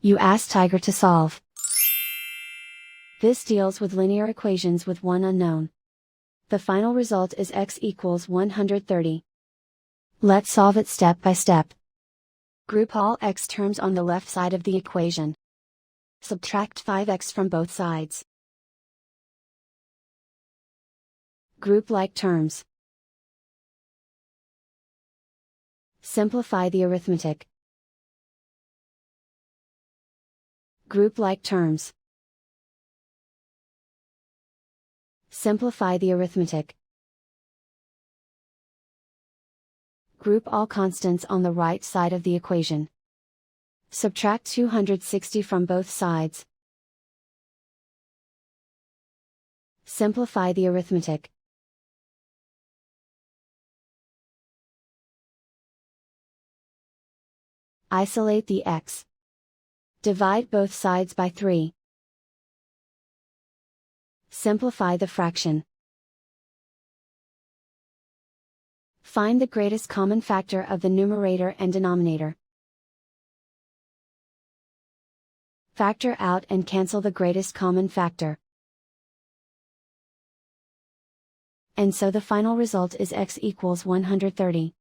You ask Tiger to solve. This deals with linear equations with one unknown. The final result is x equals 130. Let's solve it step by step. Group all x terms on the left side of the equation. Subtract 5x from both sides. Group like terms. Simplify the arithmetic. Group like terms. Simplify the arithmetic. Group all constants on the right side of the equation. Subtract 260 from both sides. Simplify the arithmetic. Isolate the x. Divide both sides by 3. Simplify the fraction. Find the greatest common factor of the numerator and denominator. Factor out and cancel the greatest common factor. And so the final result is x equals 130.